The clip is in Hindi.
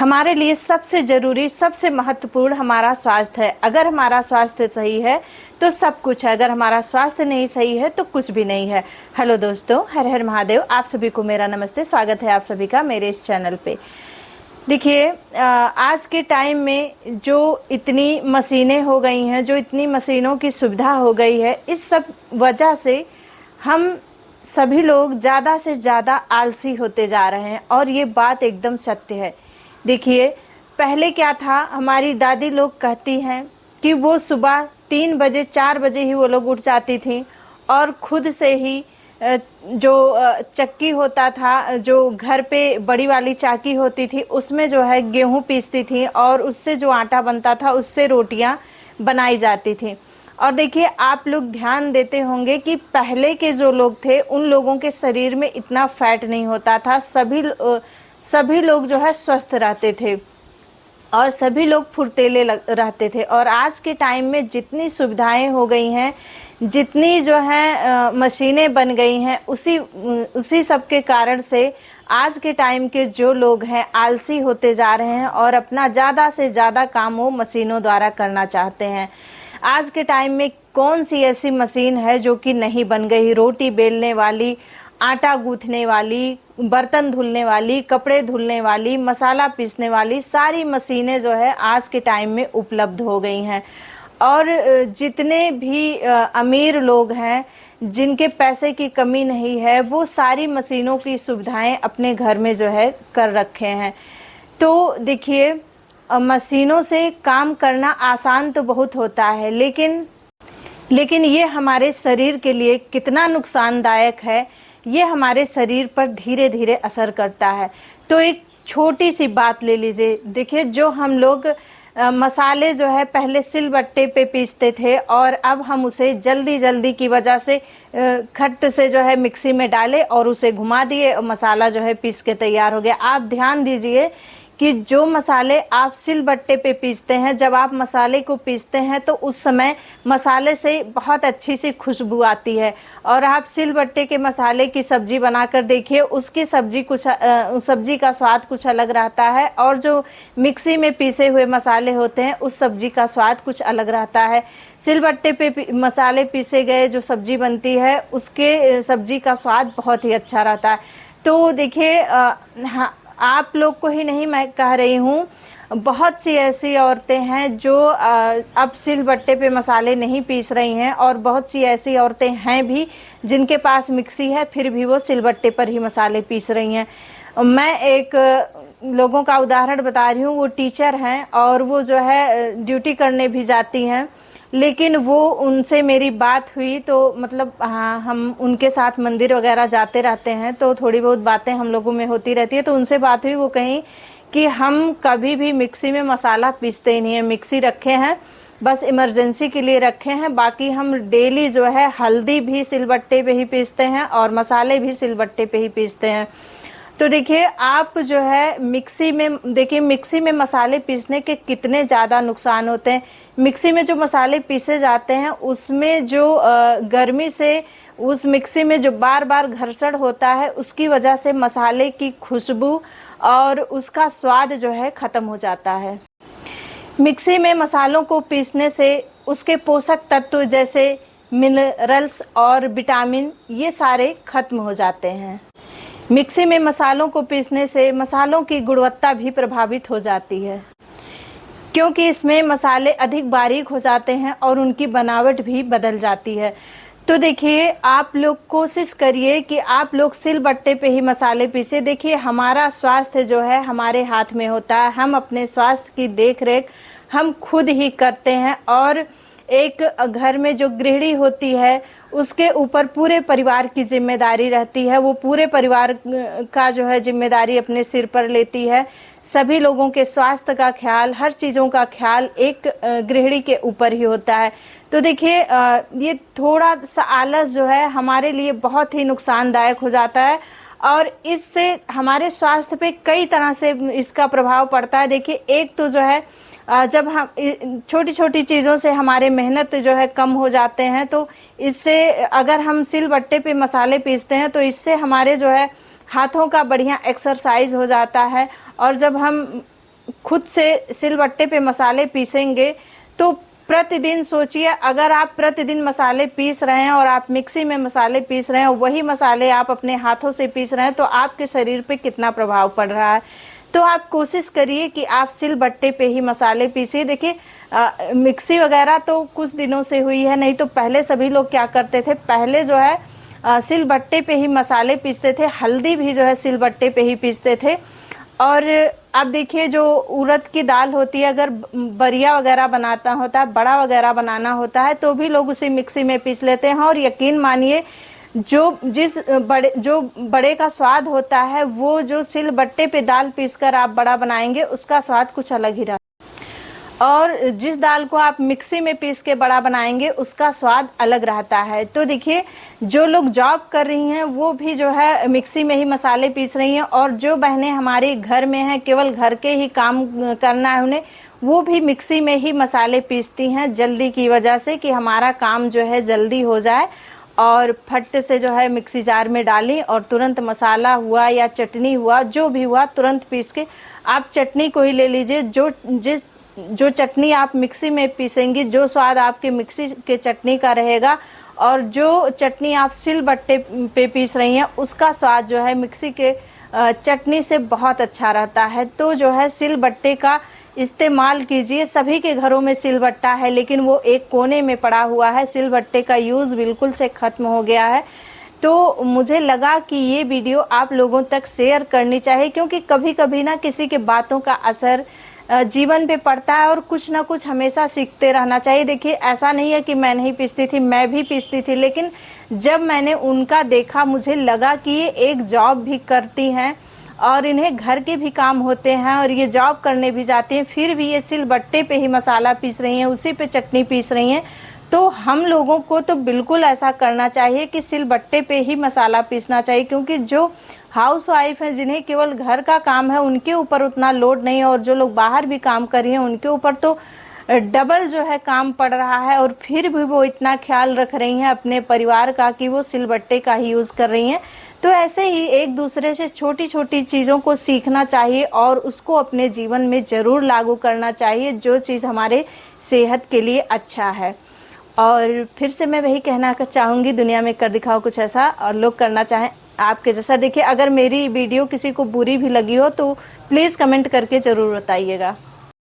हमारे लिए सबसे जरूरी, सबसे महत्वपूर्ण हमारा स्वास्थ्य है। अगर हमारा स्वास्थ्य सही है तो सब कुछ है, अगर हमारा स्वास्थ्य नहीं सही है तो कुछ भी नहीं है। हेलो दोस्तों, हर हर महादेव। आप सभी को मेरा नमस्ते, स्वागत है आप सभी का मेरे इस चैनल पे। देखिए, आज के टाइम में जो इतनी मशीनें हो गई हैं, जो इतनी मशीनों की सुविधा हो गई है, इस सब वजह से हम सभी लोग ज़्यादा से ज़्यादा आलसी होते जा रहे हैं और ये बात एकदम सत्य है। देखिए, पहले क्या था, हमारी दादी लोग कहती हैं कि वो सुबह 3 बजे 4 बजे ही वो लोग उठ जाती थी और खुद से ही जो चक्की होता था, जो घर पे बड़ी वाली चाकी होती थी, उसमें जो है गेहूं पीसती थी और उससे जो आटा बनता था उससे रोटियां बनाई जाती थी। और देखिए, आप लोग ध्यान देते होंगे कि पहले के जो लोग थे उन लोगों के शरीर में इतना फैट नहीं होता था। सभी लोग जो है स्वस्थ रहते थे और सभी लोग फुर्तीले रहते थे। और आज के टाइम में जितनी सुविधाएं हो गई हैं, जितनी जो है मशीनें बन गई हैं, उसी सब के कारण से आज के टाइम के जो लोग हैं आलसी होते जा रहे हैं और अपना ज़्यादा से ज़्यादा काम वो मशीनों द्वारा करना चाहते हैं। आज के टाइम में कौन सी ऐसी मशीन है जो कि नहीं बन गई? रोटी बेलने वाली, आटा गूंथने वाली, बर्तन धुलने वाली, कपड़े धुलने वाली, मसाला पीसने वाली, सारी मशीनें जो है आज के टाइम में उपलब्ध हो गई हैं। और जितने भी अमीर लोग हैं, जिनके पैसे की कमी नहीं है, वो सारी मशीनों की सुविधाएं अपने घर में जो है कर रखे हैं। तो देखिए, मशीनों से काम करना आसान तो बहुत होता है, लेकिन ये हमारे शरीर के लिए कितना नुकसानदायक है, ये हमारे शरीर पर धीरे धीरे असर करता है। तो एक छोटी सी बात ले लीजिए। देखिए, जो हम लोग मसाले जो है पहले सिलबट्टे पे पीसते थे और अब हम उसे जल्दी की वजह से खट से जो है मिक्सी में डाले और उसे घुमा दिए और मसाला जो है पीस के तैयार हो गया। आप ध्यान दीजिए कि जो मसाले आप सिलबट्टे पे पीसते हैं, जब आप मसाले को पीसते हैं तो उस समय मसाले से बहुत अच्छी सी खुशबू आती है। और आप सिलबट्टे के मसाले की सब्जी बनाकर देखिए, उसकी सब्जी का स्वाद कुछ अलग रहता है और जो मिक्सी में पीसे हुए मसाले होते हैं उस सब्जी का स्वाद कुछ अलग रहता है। सिलबट्टे पे मसाले पीसे गए जो सब्जी बनती है, उसके सब्जी का स्वाद बहुत ही अच्छा रहता है। तो देखिए, हाँ, आप लोग को ही नहीं मैं कह रही हूँ, बहुत सी ऐसी औरतें हैं जो अब सिलबट्टे पे मसाले नहीं पीस रही हैं और बहुत सी ऐसी औरतें हैं भी जिनके पास मिक्सी है फिर भी वो सिलबट्टे पर ही मसाले पीस रही हैं। मैं एक लोगों का उदाहरण बता रही हूँ। वो टीचर हैं और वो जो है ड्यूटी करने भी जाती हैं, लेकिन वो उनसे मेरी बात हुई तो मतलब हाँ, हम उनके साथ मंदिर वगैरह जाते रहते हैं तो थोड़ी बहुत बातें हम लोगों में होती रहती है। तो उनसे बात हुई, वो कहीं कि हम कभी भी मिक्सी में मसाला पीसते ही नहीं है। मिक्सी रखे हैं, बस इमरजेंसी के लिए रखे हैं, बाकी हम डेली जो है हल्दी भी सिलबट्टे पे ही पीसते हैं और मसाले भी सिलबट्टे पे ही पीसते हैं। तो देखिए, आप जो है मिक्सी में मसाले पीसने के कितने ज़्यादा नुकसान होते हैं। मिक्सी में जो मसाले पीसे जाते हैं उसमें जो गर्मी से उस मिक्सी में जो बार बार घर्षण होता है, उसकी वजह से मसाले की खुशबू और उसका स्वाद जो है ख़त्म हो जाता है। मिक्सी में मसालों को पीसने से उसके पोषक तत्व जैसे मिनरल्स और विटामिन ये सारे खत्म हो जाते हैं। मिक्सी में मसालों को पीसने से मसालों की गुणवत्ता भी प्रभावित हो जाती है, क्योंकि इसमें मसाले अधिक बारीक हो जाते हैं और उनकी बनावट भी बदल जाती है। तो देखिए, आप लोग कोशिश करिए कि आप लोग सिलबट्टे पे ही मसाले पीसे। देखिए, हमारा स्वास्थ्य जो है हमारे हाथ में होता है। हम अपने स्वास्थ्य की देखरेख हम खुद ही करते हैं और एक घर में जो गृहिणी होती है उसके ऊपर पूरे परिवार की जिम्मेदारी रहती है। वो पूरे परिवार का जो है जिम्मेदारी अपने सिर पर लेती है। सभी लोगों के स्वास्थ्य का ख्याल, हर चीज़ों का ख्याल एक गृहिणी के ऊपर ही होता है। तो देखिए, ये थोड़ा सा आलस जो है हमारे लिए बहुत ही नुकसानदायक हो जाता है और इससे हमारे स्वास्थ्य पे कई तरह से इसका प्रभाव पड़ता है। देखिए, एक तो जो है जब हम छोटी छोटी चीज़ों से हमारे मेहनत जो है कम हो जाते हैं, तो इससे अगर हम सिलबट्टे पे मसाले पीसते हैं तो इससे हमारे जो है हाथों का बढ़िया एक्सरसाइज हो जाता है। और जब हम खुद से सिलबट्टे पे मसाले पीसेंगे तो प्रतिदिन सोचिए, अगर आप प्रतिदिन मसाले पीस रहे हैं और आप मिक्सी में मसाले पीस रहे हैं, वही मसाले आप अपने हाथों से पीस रहे हैं, तो आपके शरीर पे कितना प्रभाव पड़ रहा है। तो आप कोशिश करिए कि आप सिलबट्टे पे ही मसाले पीसिए। देखिए मिक्सी वगैरह तो कुछ दिनों से हुई है, नहीं तो पहले सभी लोग क्या करते थे, पहले जो है सिलबट्टे पे ही मसाले पीसते थे, हल्दी भी जो है सिलबट्टे पे ही पीसते थे। और अब देखिए जो उड़द की दाल होती है, अगर बरिया वगैरह बनाता होता है, बड़ा वगैरह बनाना होता है, तो भी लोग उसे मिक्सी में पीस लेते हैं। और यकीन मानिए जो बड़े का स्वाद होता है, वो जो सिलबट्टे पे दाल पीसकर आप बड़ा बनाएंगे, उसका स्वाद कुछ अलग ही रहता है। और जिस दाल को आप मिक्सी में पीस के बड़ा बनाएंगे, उसका स्वाद अलग रहता है। तो देखिए जो लोग जॉब कर रही हैं वो भी जो है मिक्सी में ही मसाले पीस रही हैं, और जो बहनें हमारे घर में हैं, केवल घर के ही काम करना है उन्हें, वो भी मिक्सी में ही मसाले पीसती हैं, जल्दी की वजह से कि हमारा काम जो है जल्दी हो जाए। और फट से जो है मिक्सी जार में डाली और तुरंत मसाला हुआ या चटनी हुआ, जो भी हुआ तुरंत पीस के आप चटनी को ही ले लीजिए। जो चटनी आप मिक्सी में पीसेंगी, जो स्वाद आपके मिक्सी के चटनी का रहेगा, और जो चटनी आप सिलबट्टे पे पीस रही हैं, उसका स्वाद जो है मिक्सी के चटनी से बहुत अच्छा रहता है। तो जो है सिलबट्टे का इस्तेमाल कीजिए। सभी के घरों में सिलबट्टा है, लेकिन वो एक कोने में पड़ा हुआ है, सिलबट्टे का यूज़ बिल्कुल से खत्म हो गया है। तो मुझे लगा कि ये वीडियो आप लोगों तक शेयर करनी चाहिए, क्योंकि कभी कभी ना किसी के बातों का असर जीवन पे पड़ता है, और कुछ ना कुछ हमेशा सीखते रहना चाहिए। देखिए ऐसा नहीं है कि मैं नहीं पीसती थी, मैं भी पीसती थी, लेकिन जब मैंने उनका देखा, मुझे लगा कि ये एक जॉब भी करती हैं और इन्हें घर के भी काम होते हैं, और ये जॉब करने भी जाती हैं, फिर भी ये सिलबट्टे पे ही मसाला पीस रही हैं, उसी पे चटनी पीस रही हैं। तो हम लोगों को तो बिल्कुल ऐसा करना चाहिए कि सिलबट्टे पे ही मसाला पीसना चाहिए, क्योंकि जो हाउस वाइफ हैं, जिन्हें केवल घर का काम है, उनके ऊपर उतना लोड नहीं है, और जो लोग बाहर भी काम कर रही हैं उनके ऊपर तो डबल जो है काम पड़ रहा है, और फिर भी वो इतना ख्याल रख रही हैं अपने परिवार का कि वो सिलबट्टे का ही यूज़ कर रही हैं। तो ऐसे ही एक दूसरे से छोटी छोटी चीज़ों को सीखना चाहिए और उसको अपने जीवन में ज़रूर लागू करना चाहिए, जो चीज़ हमारे सेहत के लिए अच्छा है। और फिर से मैं वही कहना चाहूँगी, दुनिया में कर दिखाओ कुछ ऐसा, और लोग करना चाहें आपके जैसा। देखिए अगर मेरी वीडियो किसी को बुरी भी लगी हो तो प्लीज़ कमेंट करके ज़रूर बताइएगा।